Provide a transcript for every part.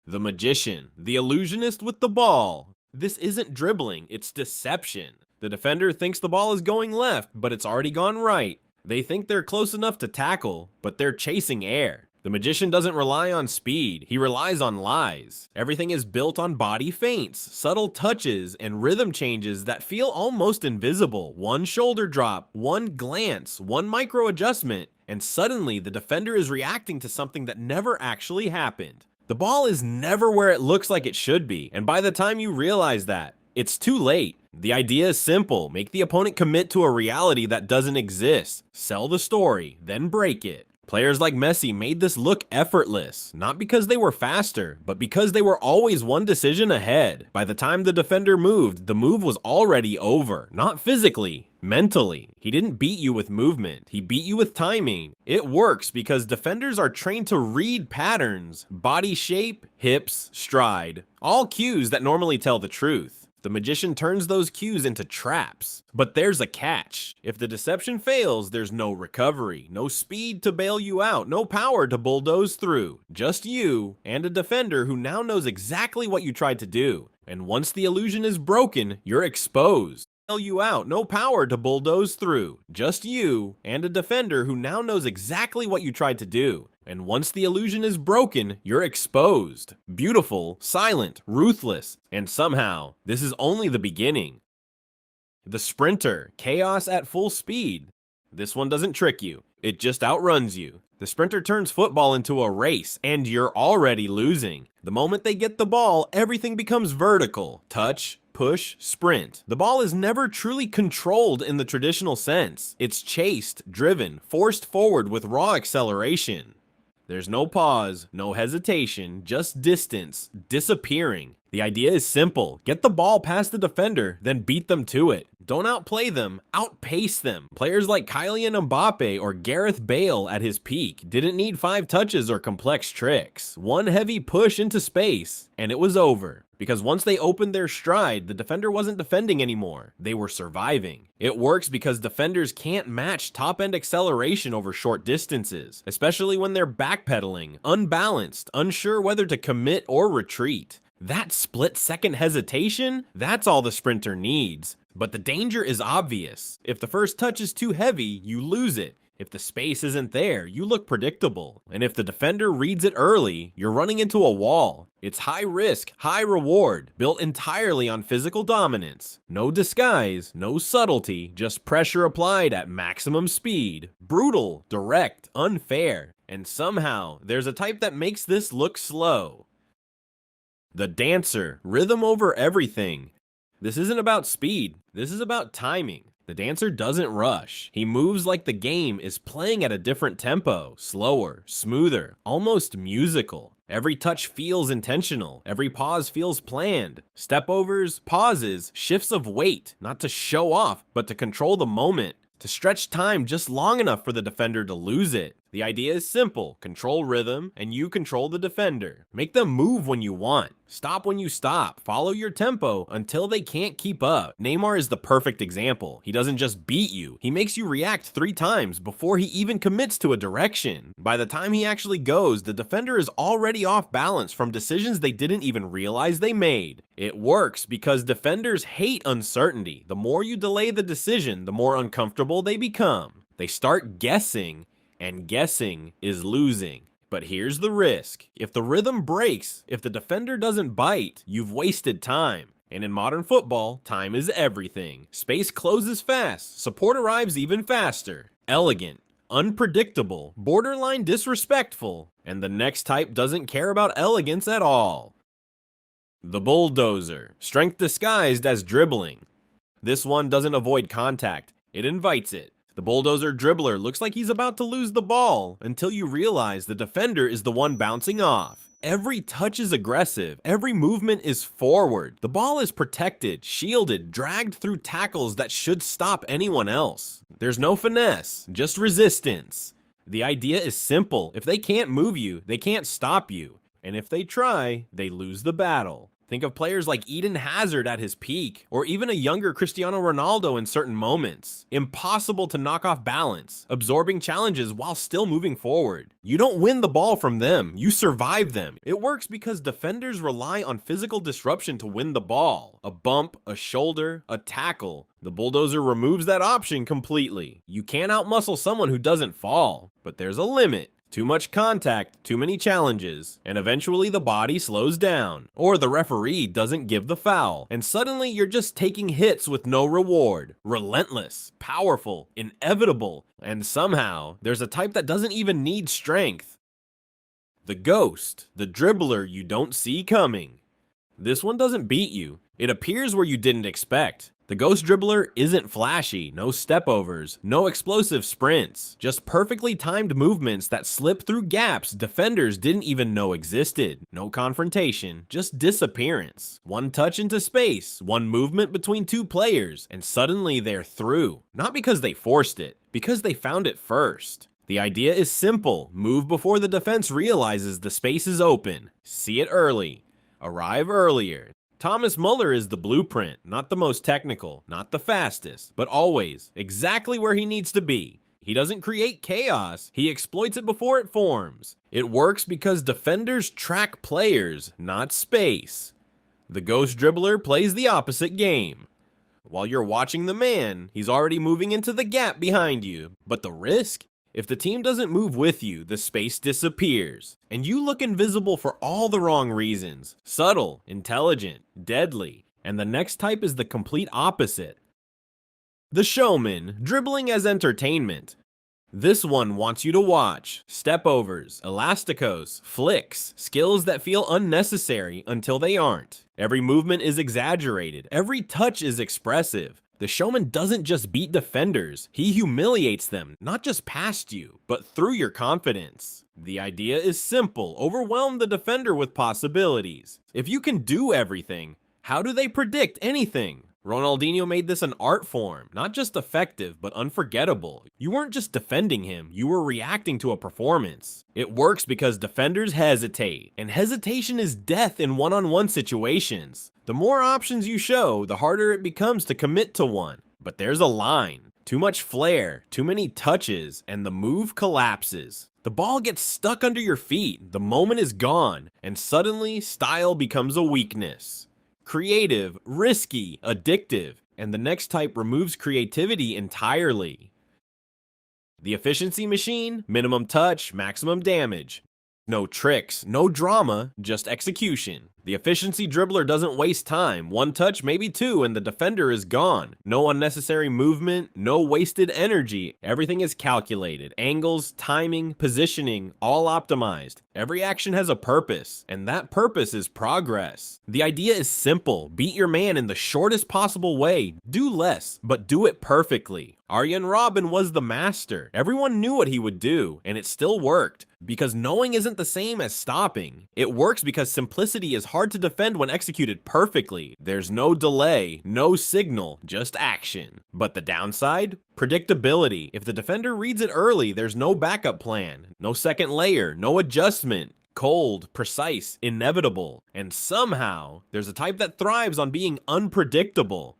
The magician, the illusionist with the ball. This isn't dribbling, it's deception. The defender thinks the ball is going left, but it's already gone right. They think they're close enough to tackle, but they're chasing air. The magician doesn't rely on speed, he relies on lies. Everything is built on body feints, subtle touches, and rhythm changes that feel almost invisible. One shoulder drop, one glance, one micro adjustment, and suddenly the defender is reacting to something that never actually happened. The ball is never where it looks like it should be, and by the time you realize that, it's too late. The idea is simple: make the opponent commit to a reality that doesn't exist. Sell the story, then break it. Players like Messi made this look effortless, not because they were faster, but because they were always one decision ahead. By the time the defender moved, the move was already over. Not physically, mentally. He didn't beat you with movement, he beat you with timing. It works because defenders are trained to read patterns: body shape, hips, stride. All cues that normally tell the truth. The magician turns those cues into traps. But there's a catch. If the deception fails, there's no recovery, no speed to bail you out, no power to bulldoze through. Just you and a defender who now knows exactly what you tried to do. And once the illusion is broken, you're exposed. Bail you out, no power to bulldoze through. Just you and a defender who now knows exactly what you tried to do. And once the illusion is broken, you're exposed. Beautiful, silent, ruthless, and somehow, this is only the beginning. The sprinter, chaos at full speed. This one doesn't trick you, it just outruns you. The sprinter turns football into a race, and you're already losing. The moment they get the ball, everything becomes vertical. Touch, push, sprint. The ball is never truly controlled in the traditional sense. It's chased, driven, forced forward with raw acceleration. There's no pause, no hesitation, just distance, disappearing. The idea is simple: get the ball past the defender, then beat them to it. Don't outplay them, outpace them. Players like Kylian Mbappe or Gareth Bale at his peak didn't need 5 touches or complex tricks. One heavy push into space, and it was over. Because once they opened their stride, the defender wasn't defending anymore, they were surviving. It works because defenders can't match top-end acceleration over short distances, especially when they're backpedaling, unbalanced, unsure whether to commit or retreat. That split-second hesitation, that's all the sprinter needs. But the danger is obvious. If the first touch is too heavy, you lose it. If the space isn't there, you look predictable. And if the defender reads it early, you're running into a wall. It's high risk, high reward, built entirely on physical dominance. No disguise, no subtlety, just pressure applied at maximum speed. Brutal, direct, unfair. And somehow, there's a type that makes this look slow. The dancer, rhythm over everything. This isn't about speed, this is about timing. The dancer doesn't rush. He moves like the game is playing at a different tempo, slower, smoother, almost musical. Every touch feels intentional. Every pause feels planned. Stepovers, pauses, shifts of weight, not to show off, but to control the moment. To stretch time just long enough for the defender to lose it. The idea is simple: control rhythm, and you control the defender. Make them move when you want. Stop when you stop. Follow your tempo until they can't keep up. Neymar is the perfect example. He doesn't just beat you, he makes you react 3 times before he even commits to a direction. By the time he actually goes, the defender is already off balance from decisions they didn't even realize they made. It works because defenders hate uncertainty. The more you delay the decision, the more uncomfortable they become. They start guessing, and guessing is losing. But here's the risk: if the rhythm breaks, if the defender doesn't bite, you've wasted time. And in modern football, time is everything. Space closes fast, support arrives even faster. Elegant, unpredictable, borderline disrespectful, and the next type doesn't care about elegance at all. The bulldozer, strength disguised as dribbling. This one doesn't avoid contact, it invites it. The bulldozer dribbler looks like he's about to lose the ball until you realize the defender is the one bouncing off. Every touch is aggressive, every movement is forward. The ball is protected, shielded, dragged through tackles that should stop anyone else. There's no finesse, just resistance. The idea is simple: if they can't move you, they can't stop you. And if they try, they lose the battle. Think of players like Eden Hazard at his peak, or even a younger Cristiano Ronaldo in certain moments. Impossible to knock off balance, absorbing challenges while still moving forward. You don't win the ball from them, you survive them. It works because defenders rely on physical disruption to win the ball. A bump, a shoulder, a tackle. The bulldozer removes that option completely. You can't outmuscle someone who doesn't fall, but there's a limit. Too much contact, too many challenges, and eventually the body slows down, or the referee doesn't give the foul, and suddenly you're just taking hits with no reward. Relentless, powerful, inevitable, and somehow there's a type that doesn't even need strength. The Ghost, the dribbler you don't see coming. This one doesn't beat you. It appears where you didn't expect. The Ghost Dribbler isn't flashy, no stepovers, no explosive sprints, just perfectly timed movements that slip through gaps defenders didn't even know existed. No confrontation, just disappearance. One touch into space, one movement between two players, and suddenly they're through. Not because they forced it, because they found it first. The idea is simple: move before the defense realizes the space is open. See it early. Arrive earlier. Thomas Muller is the blueprint, not the most technical, not the fastest, but always exactly where he needs to be. He doesn't create chaos, he exploits it before it forms. It works because defenders track players, not space. The Ghost Dribbler plays the opposite game. While you're watching the man, he's already moving into the gap behind you. But the risk? If the team doesn't move with you, the space disappears, and you look invisible for all the wrong reasons. Subtle, intelligent, deadly. And the next type is the complete opposite. The Showman, dribbling as entertainment. This one wants you to watch. Stepovers, elasticos, flicks, skills that feel unnecessary until they aren't. Every movement is exaggerated, every touch is expressive. The Showman doesn't just beat defenders, he humiliates them, not just past you, but through your confidence. The idea is simple: overwhelm the defender with possibilities. If you can do everything, how do they predict anything? Ronaldinho made this an art form, not just effective, but unforgettable. You weren't just defending him, you were reacting to a performance. It works because defenders hesitate, and hesitation is death in one-on-one situations. The more options you show, the harder it becomes to commit to one. But there's a line. Too much flair, too many touches, and the move collapses. The ball gets stuck under your feet, the moment is gone, and suddenly style becomes a weakness. Creative, risky, addictive, and the next type removes creativity entirely. The Efficiency Machine, minimum touch, maximum damage. No tricks, no drama, just execution. The Efficiency Dribbler doesn't waste time. One touch, maybe two, and the defender is gone. No unnecessary movement, no wasted energy. Everything is calculated. Angles, timing, positioning, all optimized. Every action has a purpose, and that purpose is progress. The idea is simple: beat your man in the shortest possible way. Do less, but do it perfectly. Arjen Robben was the master. Everyone knew what he would do, and it still worked. Because knowing isn't the same as stopping. It works because simplicity is hard to defend when executed perfectly. There's no delay, no signal, just action. But the downside? Predictability. If the defender reads it early, there's no backup plan, no second layer, no adjustment. Cold, precise, inevitable. And somehow, there's a type that thrives on being unpredictable.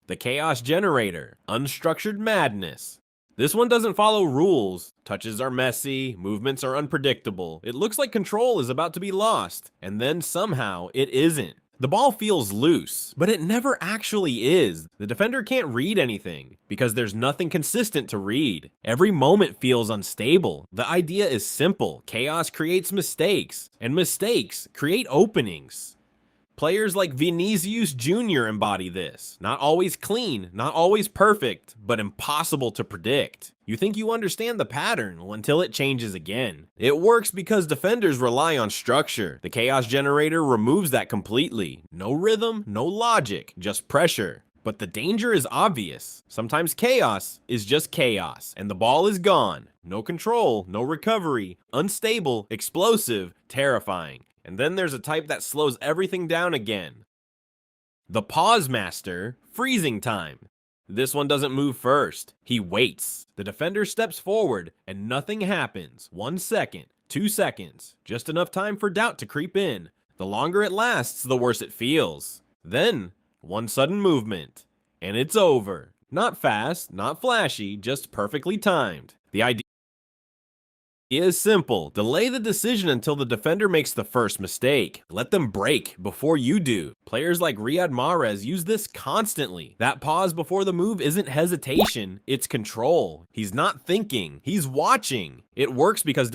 The Chaos Generator, unstructured madness. This one doesn't follow rules. Touches are messy, movements are unpredictable. It looks like control is about to be lost, and then somehow it isn't. The ball feels loose, but it never actually is. The defender can't read anything, because there's nothing consistent to read. Every moment feels unstable. The idea is simple: chaos creates mistakes, and mistakes create openings. Players like Vinicius Jr. embody this. Not always clean, not always perfect, but impossible to predict. You think you understand the pattern until it changes again. It works because defenders rely on structure. The Chaos Generator removes that completely. No rhythm, no logic, just pressure. But the danger is obvious. Sometimes chaos is just chaos, and the ball is gone. No control, no recovery, unstable, explosive, terrifying. And then there's a type that slows everything down again. The Pause Master, freezing time. This one doesn't move first. He waits. The defender steps forward and nothing happens. 1 second, 2 seconds, just enough time for doubt to creep in. The longer it lasts, the worse it feels. Then, one sudden movement, and it's over. Not fast, not flashy, just perfectly timed. The idea is simple. Delay the decision until the defender makes the first mistake. Let them break before you do. Players like Riyad Mahrez use this constantly. That pause before the move isn't hesitation, it's control. He's not thinking, he's watching. It works because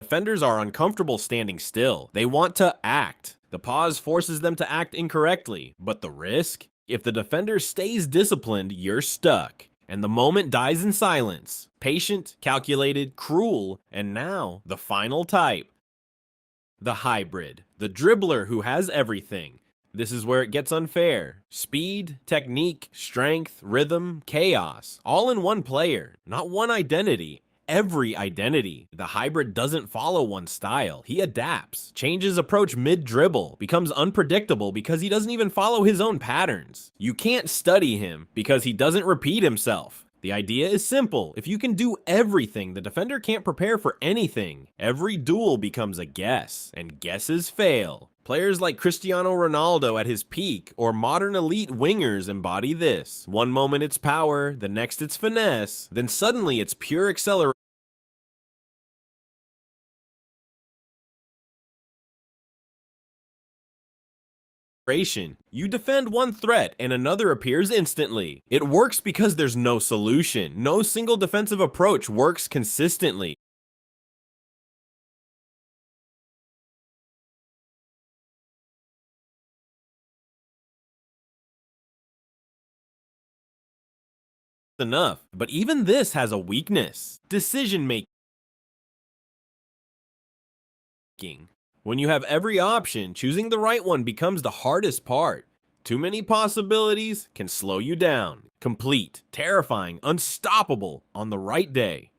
defenders are uncomfortable standing still. They want to act. The pause forces them to act incorrectly. But the risk? If the defender stays disciplined, you're stuck. And the moment dies in silence. Patient, calculated, cruel, and now the final type. The hybrid. The dribbler who has everything. This is where it gets unfair. Speed, technique, strength, rhythm, chaos. All in one player. Not one identity. Every identity. The hybrid doesn't follow one style. He adapts, changes approach mid-dribble, becomes unpredictable because he doesn't even follow his own patterns. You can't study him because he doesn't repeat himself. The idea is simple. If you can do everything, the defender can't prepare for anything. Every duel becomes a guess, and guesses fail. Players like Cristiano Ronaldo at his peak or modern elite wingers embody this. One moment it's power, the next it's finesse, then suddenly it's pure acceleration. You defend one threat and another appears instantly. It works because there's no solution. No single defensive approach works consistently. Enough. But even this has a weakness. Decision making. When you have every option, choosing the right one becomes the hardest part. Too many possibilities can slow you down. Complete, terrifying, unstoppable on the right day.